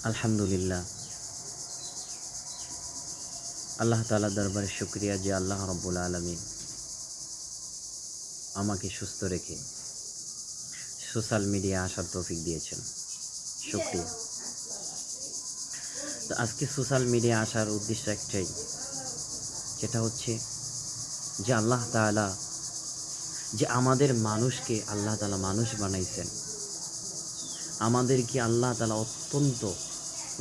আলহামদুলিল্লাহ, আল্লাহ তাআলার দরবারে শুকরিয়া যে আল্লাহ রাব্বুল আলামিন আমাকে সুস্থ রেখে সোশ্যাল মিডিয়া আসার তৌফিক দিয়েছেন। শুকরিয়া। তো আজকে সোশ্যাল মিডিয়া আসার উদ্দেশ্য একটাই, যেটা হচ্ছে যে আল্লাহ তাআলা যে আমাদের মানুষকে আল্লাহ তাআলা মানুষ বানাইছেন, আমাদেরকে আল্লাহ তাআলা অত্যন্ত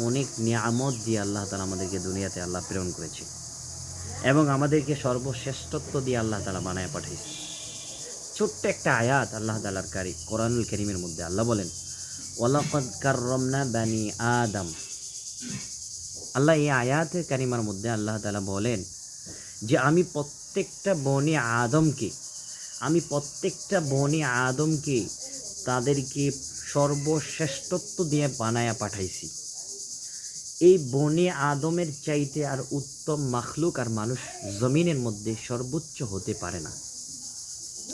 অনেক নিয়ামত দিয়ে আল্লাহ তাআলা আমাদেরকে দুনিয়াতে আল্লাহ প্রেরণ করেছে এবং আমাদেরকে সর্বশ্রেষ্ঠত্ব দিয়ে আল্লাহ তাআলা বানায় পাঠিয়েছে। ছোট্ট একটা আয়াত আল্লাহ তাআলার কোরআনুল কারীমের মধ্যে আল্লাহ বলেন, ওয়ালাকাদ কাররামনা বানি আদম। আল্লাহ এই আয়াতে কারিমার মধ্যে আল্লাহ তাআলা বলেন যে আমি প্রত্যেকটা বনি আদমকে তাদেরকে সর্বশ্রেষ্ঠত্ব দিয়ে বানায়া পাঠাইছি। এই বনি আদমের চাইতে আর উত্তম মাখলুক আর মানুষ জমিনের মধ্যে সর্বোচ্চ হতে পারে না।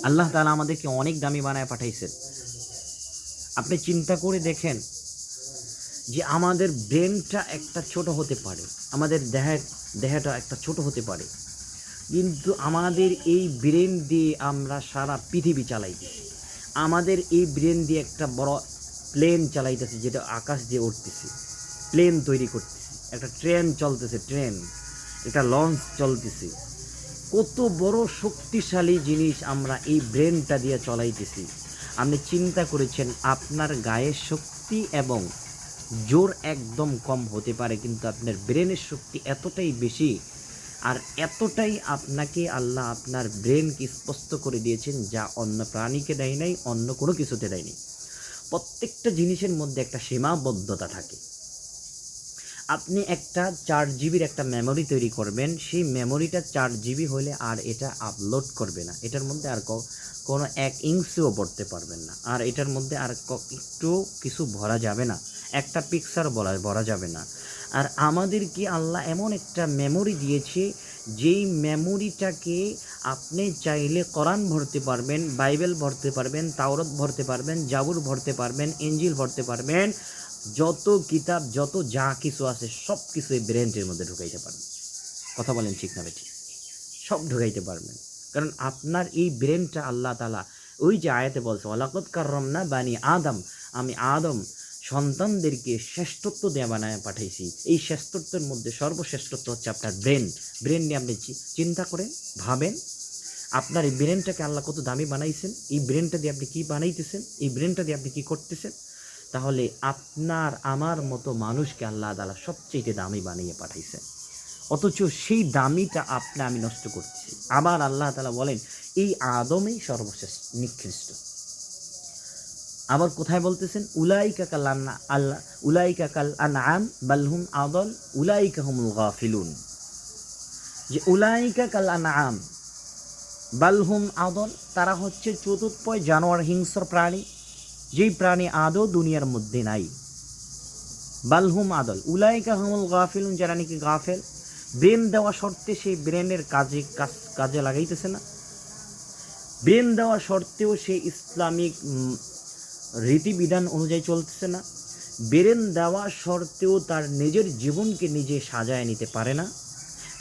আল্লাহ তাআলা আমাদেরকে অনেক দামি বানায় পাঠাইছেন। আপনি চিন্তা করে দেখেন যে আমাদের ব্রেনটা একটা ছোট হতে পারে, আমাদের দেহটা একটা ছোট হতে পারে, কিন্তু আমাদের এই ব্রেন দিয়ে আমরা সারা পৃথিবী চালাইতেছি। আমাদের এই ব্রেন দিয়ে একটা বড় প্লেন চালাইতেছি, যেটা আকাশ দিয়ে উঠতেছে, প্লেন তৈরি করতেছি, একটা ট্রেন চলতেছে, একটা লঞ্চ চলতেছে। কত বড় শক্তিশালী জিনিস আমরা এই ব্রেনটা দিয়ে চলাইতেছি। আপনি চিন্তা করেছেন আপনার গায়ের শক্তি এবং জোর একদম কম হতে পারে, কিন্তু আপনার ব্রেনের শক্তি এতটাই বেশি আর এতটাই আপনাকে আল্লাহ আপনার ব্রেনকে স্পষ্ট করে দিয়েছেন, যা অন্য প্রাণীকে দেয় নাই, অন্য কোনো কিছুতে দেয়নি। প্রত্যেকটা জিনিসের মধ্যে একটা সীমাবদ্ধতা থাকে। আপনি একটা 4 GB একটা মেমোরি তৈরি করবেন, সেই মেমোরিটা 4 GB হলে আর এটা আপলোড করবে না, এটার মধ্যে আর কোনো 1 ইঞ্চিও পড়তে পারবেন না, আর এটার মধ্যে আর একটু কিছু ভরা যাবে না, একটা পিকচার ভরা যাবে না। আর আমাদেরকে আল্লাহ এমন একটা মেমোরি দিয়েছে, যেই মেমোরিটাকে আপনি চাইলে কোরআন ভরতে পারবেন, বাইবেল ভরতে পারবেন, তাওরাত ভরতে পারবেন, জাবুর ভরতে পারবেন, ইনজিল ভরতে পারবেন, যত কিতাব যত যা কিছু আছে সব কিছু এই ব্রেনের মধ্যে ঢুকাইতে পারবেন। কথা বলেন ঠিক না বেঠিক? সব ঢুকাইতে পারবেন, কারণ আপনার এই ব্রেনটা আল্লাহ তাআলা ওই যে আয়াতে বলছে, ওয়ালাকাদ কাররামনা বানি আদম, আমি আদম সন্তানদেরকে শ্রেষ্ঠত্ব দিয়ে বানায় পাঠাইছি। এই শ্রেষ্ঠত্বের মধ্যে সর্বশ্রেষ্ঠত্ব হচ্ছে আপনার ব্রেন নিয়ে আপনি চিন্তা করেন, ভাবেন আপনার এই ব্রেনটাকে আল্লাহ কত দামি বানাইছেন, এই ব্রেনটা দিয়ে আপনি কী বানাইতেছেন, এই ব্রেনটা দিয়ে আপনি কী করতেছেন। তাহলে আপনার আমার মতো মানুষকে আল্লাহ তাআলা সবচেয়ে দামি বানিয়ে পাঠাইছেন, অথচ সেই দামিটা আমি নষ্ট করতেছি। আবার আল্লাহ তাআলা বলেন এই আদমই সর্বশেষ নিকৃষ্ট। আবার কোথায় বলতেছেন, উলাইকা কাল আনআম বাল হুম আদল উলাইকা হুমুল গাফিলুন। যে উলাইকা কাল আনআম বাল হুম আদল, তারা হচ্ছে চতুষ্পয় জানোয়ার, হিংস্র প্রাণী, যেই প্রাণী আদৌ দুনিয়ার মধ্যে নাই। বালহুম আদল উলাইকা হুমুল গাফিলুন, যারা নাকি গাফেল। ব্রেন দেওয়া শর্তে সেই ব্রেনের কাজে লাগাইতেছে না, ব্রেন দেওয়া সত্ত্বেও সে ইসলামিক রীতিবিধান অনুযায়ী চলতেছে না, ব্রেন দেওয়া সত্ত্বেও তার নিজের জীবনকে নিজে সাজায় নিতে পারে না,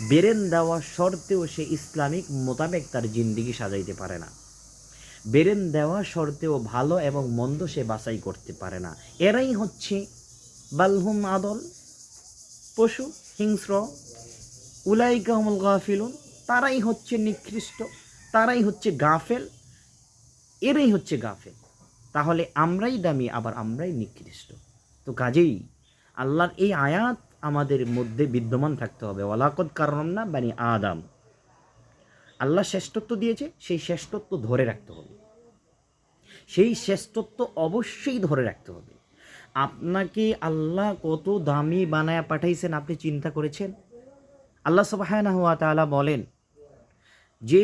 ব্রেন দেওয়া সত্ত্বেও সে ইসলামিক মোতাবেক তার জিন্দেগি সাজাইতে পারে না, ব্রেন দেওয়া সত্ত্বেও ভালো এবং মন্দ সে বাছাই করতে পারে না। এরাই হচ্ছে বালহুম আদল, পশু, হিংস্র। উলাইকা হুমুল গাফিলুন, তারাই হচ্ছে নিকৃষ্ট, তারাই হচ্ছে গাফেল, এরাই হচ্ছে গাফেল। তাহলে আমরাই দামি, আবার আমরাই নিকৃষ্ট। তো কাজেই আল্লাহর এই আয়াত আমাদের মধ্যে বিদ্যমান থাকতে হবে। ওয়ালাকাদ কাররামনা বানি আদম, আল্লাহ শ্রেষ্ঠত্ব দিয়েছে, সেই শ্রেষ্ঠত্ব ধরে রাখতে হবে, সেই শ্রেষ্ঠত্ব অবশ্যই ধরে রাখতে হবে। আপনাকে আল্লাহ কত দামি বানায়া পাঠাইছেন আপনি চিন্তা করেছেন? আল্লাহ সুবহানাহু ওয়া তাআলা বলেন যে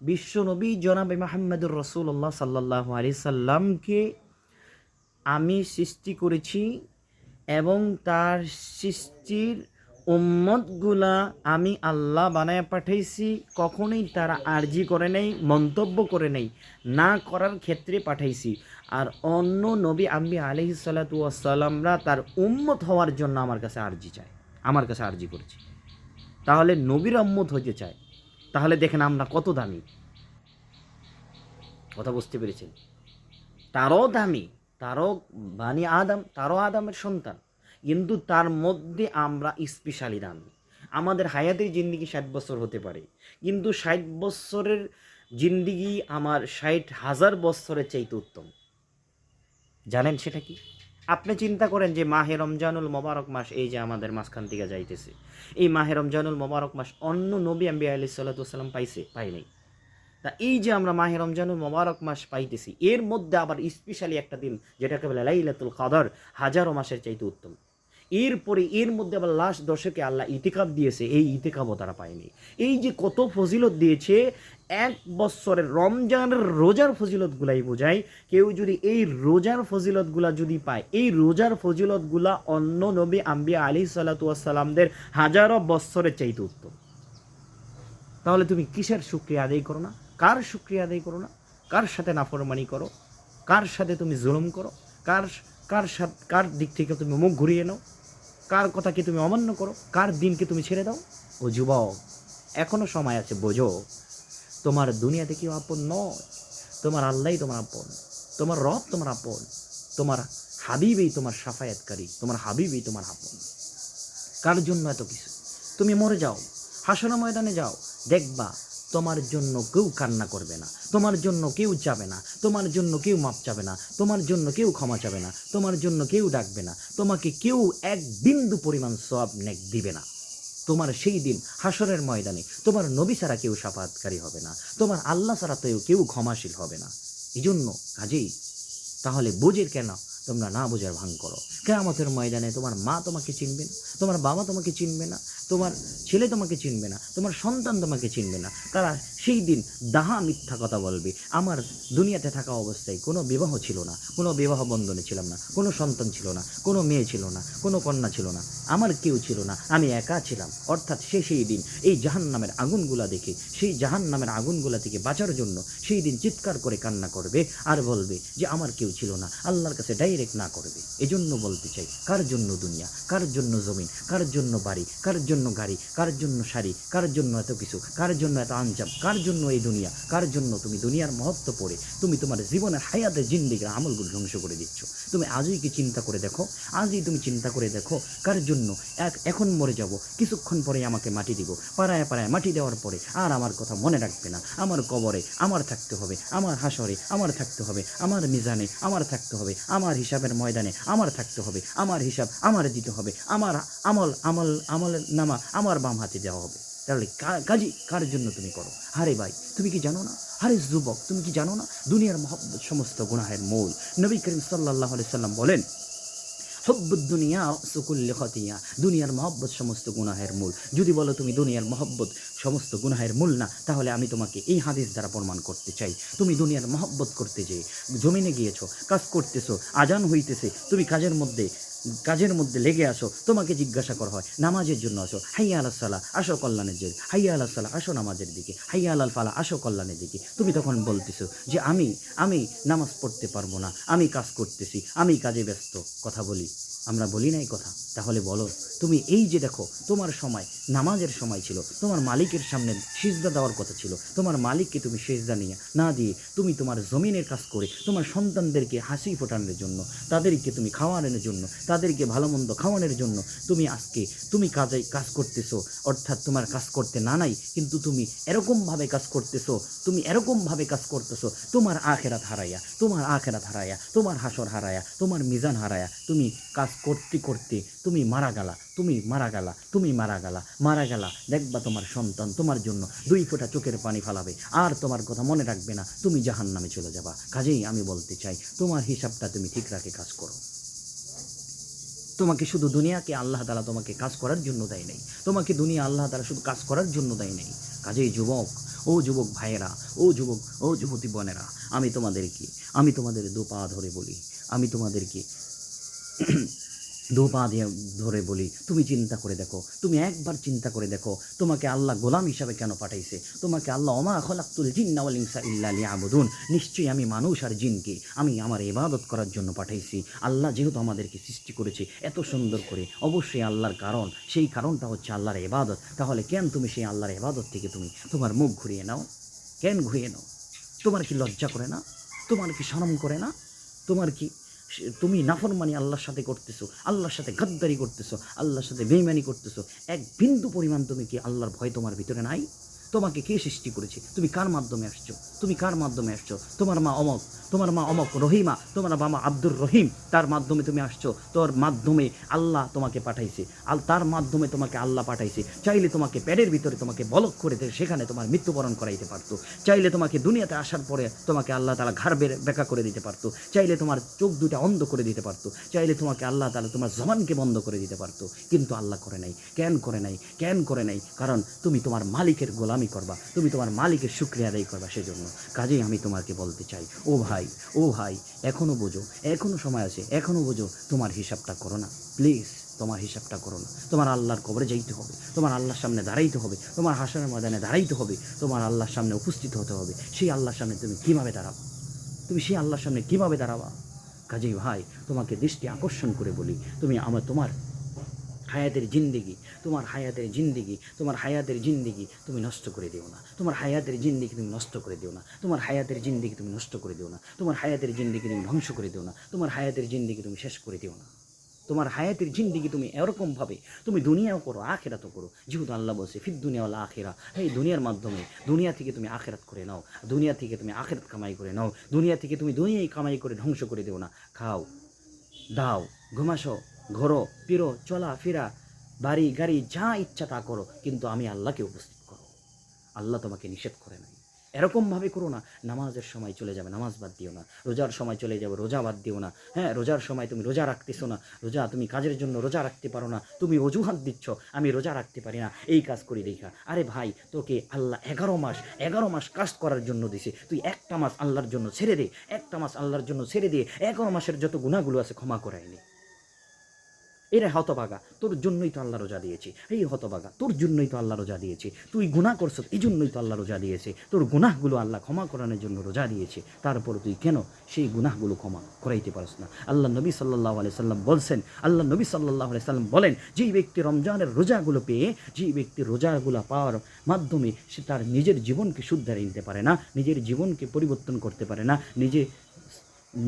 বিশ্বনবী জনাবে মুহাম্মদুর রাসূলুল্লাহ সাল্লাল্লাহু আলাইহি সাল্লামকে আমি সৃষ্টি করেছি এবং তার সৃষ্টির উম্মতগুলা আমি আল্লাহ বানায় পাঠাইছি। কখনোই তারা আরজি করে নাই, মন্তব্য করে নাই, না করার ক্ষেত্রে পাঠাইছি। আর অন্য নবী আম্বি আলাইহিস সালাতু ওয়াস সালামরা তার উম্মত হওয়ার জন্য আমার কাছে আরজি চায়, আমার কাছে আরজি করেছে। তাহলে নবীর উম্মত হইতে চায়, তাহলে দেখেন আমরা কত দামি। কথা বুঝতে পেরেছেন? তারও দামি, তারও বানি আদম, তারও আদমের সন্তান, কিন্তু তার মধ্যে আমরা স্পেশালি দামি। আমাদের হায়াতের জিন্দিগি 60 বছর হতে পারে, কিন্তু 60 বছরের জিন্দিগি আমার 60,000 বছরের চাইতে উত্তম। জানেন সেটা কি? আপনি চিন্তা করেন যে মাহে রমজানুল মোবারক মাস এই যে আমাদের মাঝখান থেকে যাইতেছে, এই মাহে রমজানুল মোবারক মাস অন্য নবী আম্বি আলাইহিস সালাতু ওয়াস সালাম পাইছে? পাই নাই। তা এই যে আমরা মাহে রমজানুল মোবারক মাস পাইতেছি, এর মধ্যে আবার স্পেশালি একটা দিন যেটাকে বলে লাইলাতুল কদর, হাজারো মাসের চাইতে উত্তম। এরপরে এর মধ্যে আবার লাস্ট দশকে আল্লাহ ইতিকাফ দিয়েছে, এই ইতিকাফও তারা পায়নি। এই যে কত ফজিলত দিয়েছে, এক বছরের রমজানের রোজার ফজিলতগুলাই বোঝায়। কেউ যদি এই রোজার ফজিলতগুলা যদি পায়, এই রোজার ফজিলতগুলা অন্য নবী আম্বিয়া আলাইহিস সালাতু ওয়াস সালামদের হাজারো বছরের চাইতে উত্তম। তাহলে তুমি কিসের শুকরিয়া আদায় করো না? কার শুকরিয়া আদায় করো না? কার সাথে নাফরমানি করো? কার সাথে তুমি জুলুম করো? কার কার দিক থেকে তুমি মুখ ঘুরিয়ে নাও? কার কথাকে তুমি অমান্য করো? কার দিনকে তুমি ছেড়ে দাও? ও যুবক, এখনো সময় আছে, বোঝো। তোমার দুনিয়াতে কেউ আপন নয়, তোমার আল্লাহই তোমার আপন, তোমার রব তোমার আপন, তোমার হাবিবই তোমার সাফায়াতকারী, তোমার হাবিবই তোমার আপন। কার জন্য এত কিছু? তুমি মরে যাও, হাসর ময়দানে যাও, দেখবা তোমার জন্য কেউ কান্না করবে না, তোমার জন্য কেউ যাবে না, তোমার জন্য কেউ মাপ চাবে না, তোমার জন্য কেউ ক্ষমা চাবে না, তোমার জন্য কেউ ডাকবে না, তোমাকে কেউ এক বিন্দু পরিমাণ সওয়াব নেক দিবে না। তোমার সেই দিন হাসরের ময়দানে তোমার নবী ছাড়া কেউ শাফাআতকারী হবে না, তোমার আল্লাহ ছাড়া তো কেউ ক্ষমাশীল হবে না। এই জন্য কাজেই তাহলে বুঝের কেন তোমরা না বোঝার ভান করো? কিয়ামতের ময়দানে তোমার মা তোমাকে চিনবে না, তোমার বাবা তোমাকে চিনবে না, তোমার ছেলে তোমাকে চিনবে না, তোমার সন্তান তোমাকে চিনবে না। তারা সেই দিন দাহা মিথ্যা কথা বলবে, আমার দুনিয়াতে থাকা অবস্থায় কোনো বিবাহ ছিল না, কোনো বিবাহ বন্ধনে ছিলাম না, কোনো সন্তান ছিল না, কোনো মেয়ে ছিল না, কোনো কন্যা ছিল না, আমার কেউ ছিল না, আমি একা ছিলাম। অর্থাৎ সেই দিন এই জাহান্নামের আগুনগুলা দেখে, সেই জাহান্নামের আগুনগুলা থেকে বাঁচার জন্য সেই দিন চিৎকার করে কান্না করবে আর বলবে যে আমার কেউ ছিল না, আল্লাহর কাছে ডাইরেক্ট না করবে। এজন্য বলতে চাই, কার জন্য দুনিয়া, কার জন্য জমিন, কার জন্য বাড়ি, কার জন্য গাড়ি, কার জন্য শাড়ি, কার জন্য এত কিছু, কার জন্য এত আঞ্জাম, কার জন্য এই দুনিয়া, কার জন্য তুমি দুনিয়ার মহত্ব পড়ে তুমি তোমার জীবনের হায়াতের জিন্দেগির আমলগুলো ধ্বংস করে দিচ্ছ? তুমি আজই কি চিন্তা করে দেখো, আজই তুমি চিন্তা করে দেখো, কার জন্য এখন মরে যাব, কিছুক্ষণ পরে আমাকে মাটি দিব, পাড়ায় পাড়ায় মাটি দেওয়ার পরে আর আমার কথা মনে রাখবে না, আমার কবরে আমার থাকতে হবে, আমার হাসরে আমার থাকতে হবে, আমার মিজানে আমার থাকতে হবে, আমার হিসাবের ময়দানে আমার থাকতে হবে, আমার হিসাব আমার দিতে হবে, আমার আমলের নামা আমার বাম হাতে দেওয়া হবে। তাহলে কাজী কার জন্য তুমি করো? হারে ভাই, তুমি কি জানো না? হারে যুবক, তুমি কি জানো না দুনিয়ার মহব্বত সমস্ত গুনাহের মূল? নবী করিম সাল্লাল্লাহু আলাইহি সাল্লাম বলেন, হুব্বুদ দুনিয়া রাসু কুল্লি খাতিয়া, দুনিয়ার মহব্বত সমস্ত গুনাহের মূল। যদি বলো তুমি দুনিয়ার মহব্বত সমস্ত গুনাহের মূল না, তাহলে আমি তোমাকে এই হাদিস দ্বারা প্রমাণ করতে চাই। তুমি দুনিয়ার মহব্বত করতে যেয়ে জমিনে গিয়েছো, কাজ করতেছো, আজান হইতেছে, তুমি কাজের মধ্যে লেগে আসো, তোমাকে জিজ্ঞাসা করা হয় নামাজের জন্য আসো, হাইয়া আলাস সালাহ, আসো কল্যাণের দিকে, হাইয়া আলাস সালাহ, আসো নামাজের দিকে, হাইয়া আলাল ফালাহ, আসো কল্যাণের দিকে। তুমি তখন বলতেছো যে আমি নামাজ পড়তে পারবো না, আমি কাজ করতেছি, আমি কাজে ব্যস্ত। কথা বলি, আমরা বলি না এই কথা? তাহলে বলো, তুমি এই যে দেখো, তোমার সময় নামাজের সময় ছিল, তোমার মালিকের সামনে সিজদা দেওয়ার কথা ছিল, তোমার মালিককে তুমি সিজদা নিয়ে না দিয়ে তুমি তোমার জমিনের কাজ করে তোমার সন্তানদেরকে হাসি ফোটানোর জন্য, তাদেরকে তুমি খাওয়ানোর জন্য, তাদেরকে ভালো মন্দ খাওয়ানোর জন্য তুমি আজকে তুমি কাজ করতেছো। অর্থাৎ তোমার কাজ করতে না নাই, কিন্তু তুমি এরকমভাবে কাজ করতেছো, তোমার আখেরাত হারাইয়া, তোমার হাসর হারাইয়া, তোমার মিজান হারাইয়া, তুমি কাজ করতে করতে তুমি মারা গেলা। দেখবা তোমার সন্তান তোমার জন্য 2 ফোঁটা চোখের পানি ফালাবে, আর তোমার কথা মনে রাখবে না, তুমি জাহান্নামে চলে যাবা। কাজেই আমি বলতে চাই, তোমার হিসাবটা তুমি ঠিক রাখে কাজ করো। তোমাকে শুধু দুনিয়াকে আল্লাহ তাআলা তোমাকে কাজ করার জন্য দেয় নাই, তোমাকে দুনিয়া আল্লাহ তাআলা শুধু কাজ করার জন্য দেয় নাই। কাজেই যুবক, ও যুবক ভাইয়েরা, ও যুবতী বোনেরা, আমি তোমাদের 2 পা ধরে বলি, আমি তোমাদেরকে দু পা দিয়ে ধরে বলি, তুমি চিন্তা করে দেখো, তুমি একবার চিন্তা করে দেখো, তোমাকে আল্লাহ গোলাম হিসাবে কেন পাঠাইছে? তোমাকে আল্লাহ ওমা খলাকতুল জিন্না ওয়াল ইনসা ইল্লা লিয়াবুদুন, নিশ্চয়ই আমি মানুষ আর জিনকে আমি আমার ইবাদত করার জন্য পাঠাইছি। আল্লাহ যেহেতু আমাদেরকে সৃষ্টি করেছে এত সুন্দর করে, অবশ্যই আল্লাহর কারণ, সেই কারণটা হচ্ছে আল্লাহর ইবাদত। তাহলে কেন তুমি সেই আল্লাহর ইবাদত থেকে তুমি তোমার মুখ ঘুরিয়ে নাও? কেন ঘুরিয়ে নাও? তোমার কি লজ্জা করে না? তোমার কি শরম করে না? তোমার কি তুমি নাফরমানি আল্লাহর সাথে করতেছো, আল্লাহর সাথে গাদ্দারি করতেছো, আল্লাহর সাথে বেইমানি করতেছো? এক বিন্দু পরিমাণ তুমি কি আল্লাহর ভয় তোমার ভিতরে নাই? তোমাকে কে সৃষ্টি করেছে? তুমি কার মাধ্যমে আসছো? তুমি কার মাধ্যমে আসছো? তোমার মা অমক, তোমার মা অমক রহিমা, তোমার বাবা আব্দুর রহিম, তার মাধ্যমে তুমি আসছো। তোর মাধ্যমে আল্লাহ তোমাকে পাঠাইছে, তার মাধ্যমে তোমাকে আল্লাহ পাঠাইছে। চাইলে তোমাকে পেটের ভিতরে তোমাকে বলক করে সেখানে তোমার মৃত্যুবরণ করাইতে পারতো। চাইলে তোমাকে দুনিয়াতে আসার পরে তোমাকে আল্লাহ তাআলা ঘাড় বেঁকা করে দিতে পারতো। চাইলে তোমার চোখ দুটা অন্ধ করে দিতে পারতো। চাইলে তোমাকে আল্লাহ তাআলা তোমার জবানকে বন্ধ করে দিতে পারতো, কিন্তু আল্লাহ করে নাই। কেন করে নাই? কেন করে নাই? কারণ তুমি তোমার মালিকের গোলামি করবা, তুমি তোমার মালিকের শুকরিয়া আদায় করবা। সেজন্য কাজেই আমি তোমাকে বলতে চাই, ও ভাই, ও ভাই, এখনও বোঝো, এখনও সময় আছে, এখনও বোঝো, তোমার হিসাবটা করো না প্লিজ। তোমার হিসাবটা করো না। তোমার আল্লাহর কবরে যাইতে হবে, তোমার আল্লাহর সামনে দাঁড়াইতে হবে, তোমার হাসরের ময়দানে দাঁড়াইতে হবে, তোমার আল্লাহর সামনে উপস্থিত হতে হবে। সেই আল্লাহর সামনে তুমি কীভাবে দাঁড়াবা? তুমি সেই আল্লাহর সামনে কীভাবে দাঁড়াবা? কাজেই ভাই, তোমাকে দৃষ্টি আকর্ষণ করে বলি, তুমি তোমার হায়াতের জিন্দিগি, তোমার হায়াতের জিন্দিগি, তোমার হায়াতের জিন্দিগি তুমি নষ্ট করে দিও না। তোমার হায়াতের জিন্দিগি তুমি নষ্ট করে দিও না। তোমার হায়াতের জিন্দিগি তুমি নষ্ট করে দিও না। তোমার হায়াতের জিন্দিগি তুমি ধ্বংস করে দিও না। তোমার হায়াতের জিন্দিগি তুমি শেষ করে দিও না। তোমার হায়াতের জিন্দিগি তুমি এরকমভাবে তুমি দুনিয়াও করো, আখেরাতও করো। যেহেতু আল্লাহ বলছে ফিদ দুনিয়া ওয়াল আখিরা, এই দুনিয়ার মাধ্যমে দুনিয়া থেকে তুমি আখেরাত করে নাও, দুনিয়া থেকে তুমি আখেরাত কামাই করে নাও, দুনিয়া থেকে তুমি দুনিয়াই কামাই করে ধ্বংস করে দিও না। খাও, দাও, ঘুমাসো, ঘোরো, পিরো, চলা ফেরা, বাড়ি গাড়ি যা ইচ্ছা তা করো, কিন্তু আমি আল্লাহকে উপস্থিত করো। আল্লাহ তোমাকে নিষেধ করে নাই। এরকমভাবে করো না, নামাজের সময় চলে যাবে, নামাজ বাদ দিও না। রোজার সময় চলে যাবে, রোজা বাদ দিও না। হ্যাঁ, রোজার সময় তুমি রোজা রাখতেছো না, রোজা তুমি কাজের জন্য রোজা রাখতে পারো না, তুমি অজুহাত দিচ্ছ আমি রোজা রাখতে পারি না, এই কাজ করি দেখা। আরে ভাই, তোকে আল্লাহ 11 মাস কাজ করার জন্য দিছে, তুই একটা মাস আল্লাহর জন্য ছেড়ে দে, একটা মাস আল্লাহর জন্য ছেড়ে দিয়ে 11 মাসের যত গুনাহগুলো আছে ক্ষমা করায় নে। এরা হতভাগা, তোর জন্যই তো আল্লাহ রোজা দিয়েছে। এই হতভাগা, তোর জন্যই তো আল্লাহ রোজা দিয়েছে। তুই গুনাহ করছ, এই জন্যই তো আল্লাহ রোজা দিয়েছে। তোর গুনাহগুলো আল্লাহ ক্ষমা করানোর জন্য রোজা দিয়েছে। তারপর তুই কেন সেই গুনাহগুলো ক্ষমা করাইতে পারস না? আল্লাহ নবী সাল্লাল্লাহু আলাইহি সাল্লাম বলছেন, আল্লাহ নবী সাল্লাল্লাহু আলাইহি সাল্লাম বলেন, যেই ব্যক্তি রমজানের রোজাগুলো পেয়ে, যেই ব্যক্তি রোজাগুলো পাওয়ার মাধ্যমে সে তার নিজের জীবনকে শুধরে নিতে পারে না, নিজের জীবনকে পরিবর্তন করতে পারে না,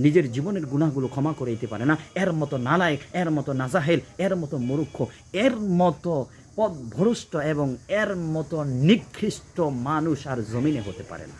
নিজের জীবনের গুনাহগুলো ক্ষমা করে দিতে পারে না, এর মতো নালায়েক, এর মতো নাজাহেল, এর মতো মূর্খ, এর মতো পথভ্রষ্ট এবং এর মতো নিকৃষ্ট মানুষ আর জমিনে হতে পারে না।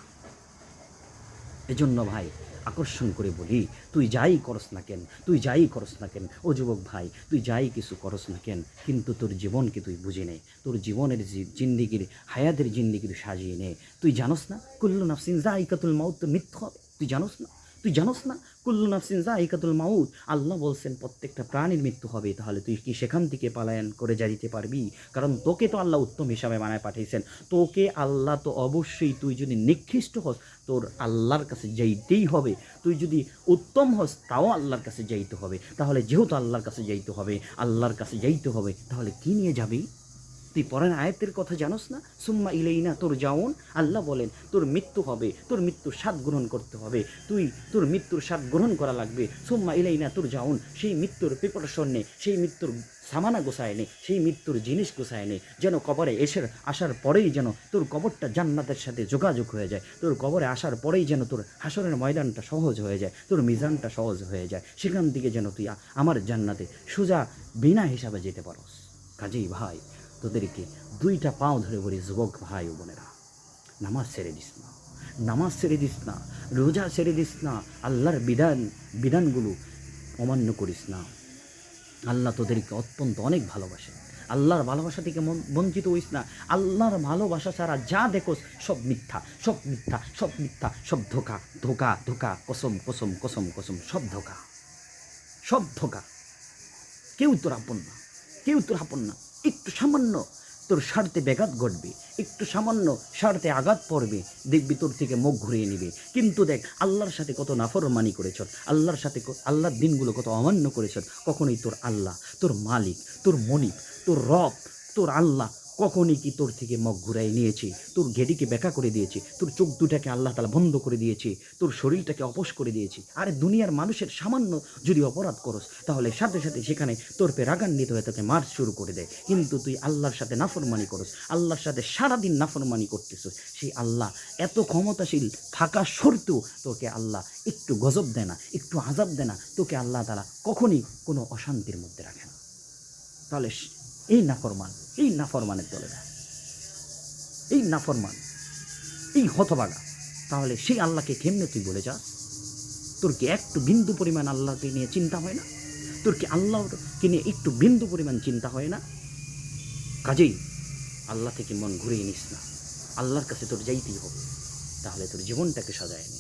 এজন্য ভাই, আকর্ষণ করে বলি, তুই যাই করস না কেন, তুই যাই করস না কেন, ও যুবক ভাই, তুই যাই কিছু করস না কেন, কিন্তু তোর জীবনকে তুই বুঝে নে, তোর জীবনের জিন্দিগির হায়াতের জিন্দিগির সাজিয়ে নে। তুই জানোস না কুল্লু নাফসিন যায়িকাতুল মাউত, তোর মৃত্যু হবে? তুই জানোস না? তুই জানোস না কুল্লু নাফসিন যায়িকাতুল মাউত? আল্লাহ বলছেন প্রত্যেকটা প্রাণীর মৃত্যু হবে। তাহলে তুই কি সেখান থেকে পলায়ন করে যেতে পারবি? কারণ তোকে তো আল্লাহ উত্তম হিসাবে বানায় পাঠিয়েছেন। তোকে আল্লাহ তো অবশ্যই, তুই যদি নিকৃষ্ট হস তোর আল্লাহর কাছে যাইতেই হবে। তুই যদি উত্তম হস তাও আল্লাহর কাছে যাইতে হবে। তাহলে যেহেতু আল্লাহর কাছে যাইতে হবে, আল্লাহর কাছে যাইতে হবে, তাহলে কি নিয়ে যাবি? তুই পরের আয়াতের কথা জানোস না? সুম্মা ইলাইনা তুরজাউন। আল্লাহ বলেন তোর মৃত্যু হবে, তোর মৃত্যুর স্বাদ গ্রহণ করতে হবে, তোর মৃত্যুর স্বাদ গ্রহণ করা লাগবে। সুম্মা ইলাইনা তুরজাউন, সেই মৃত্যুর প্রিপারেশন নে, সেই মৃত্যুর সামানা গোছায় নে, সেই মৃত্যুর জিনিস গোছায় নে, যেন কবরে আসার পরেই যেন তোর কবরটা জান্নাতের সাথে যোগাযোগ হয়ে যায়। তোর কবরে আসার পরেই যেন তোর হাসরের ময়দানটা সহজ হয়ে যায়, তোর মিজানটা সহজ হয়ে যায়। সেখান থেকে যেন তুই আমার জান্নাতে সোজা বিনা হিসাবে যেতে পারস। কাজেই ভাই, তোদেরকে দুইটা পাও ধরে বলি, যুবক ভাই ও বোনেরা, নামাজ ছেড়ে দিস না, নামাজ ছেড়ে দিস না, রোজা ছেড়ে দিস না, আল্লাহর বিধানগুলো অমান্য করিস না। আল্লাহ তোদেরকে অত্যন্ত অনেক ভালোবাসে। আল্লাহর ভালোবাসা থেকে বঞ্চিত হইস না। আল্লাহর ভালোবাসা ছাড়া যা দেখোস সব মিথ্যা, সব মিথ্যা, সব মিথ্যা, সব ধোকা, ধোকা, ধোকা, কসম, কসম, কসম, কসম, সব ধোকা, সব ধোকা। কেউ তোর আপন না, কেউ তোর আপন না। একটু সামান্য তোর স্বার্থে ব্যাঘাত ঘটবে, একটু সামান্য স্বার্থে আঘাত পড়বে, দেখবি তোর থেকে মুখ ঘুরিয়ে নিবে। কিন্তু দেখ আল্লাহর সাথে কত নাফরমানি করেছ, আল্লাহর সাথে আল্লাহর দিনগুলো কত অমান্য করেছ, কখনোই তোর আল্লাহ, তোর মালিক, তোর মনিব, তোর রব, তোর আল্লাহ কখনই কি তোর থেকে মুখ ঘুরাই নিয়েছে? তোর ঘেটিকে ব্যাখ্যা করে দিয়েছে, তোর চোখ দুটাকে আল্লাহ তাআলা বন্ধ করে দিয়েছে, তোর শরীরটাকে অপস করে দিয়েছে। আরে দুনিয়ার মানুষের সামান্য যদি অপরাধ করস তাহলে সাথে সাথে সেখানে তোর পে রাগান্বিত হয়ে তোকে মার শুরু করে দেয়। কিন্তু তুই আল্লাহর সাথে নাফরমানি করস, আল্লাহর সাথে সারাদিন নাফরমানি করতেছিস, সেই আল্লাহ এত ক্ষমতাশীল থাকা সত্ত্বেও তোকে আল্লাহ একটু গজব দেয় না, একটু আযাব দেয় না, তোকে আল্লাহ তাআলা কখনই কোনো অশান্তির মধ্যে রাখে না। তাহলে এই নাফরমানের দলে না, এই নাফরমান, এই হতভাগা, তাহলে সেই আল্লাহকে কেমনে তুই বলে যাস? তোর কি একটু বিন্দু পরিমাণ আল্লাহকে নিয়ে চিন্তা হয় না? তোর কি আল্লাহকে নিয়ে একটু বিন্দু পরিমাণ চিন্তা হয় না? কাজেই আল্লাহ থেকে মন ঘুরিয়ে নিস না, আল্লাহর কাছে তোর যাইতেই হবে, তাহলে তোর জীবনটাকে সাজায় নে।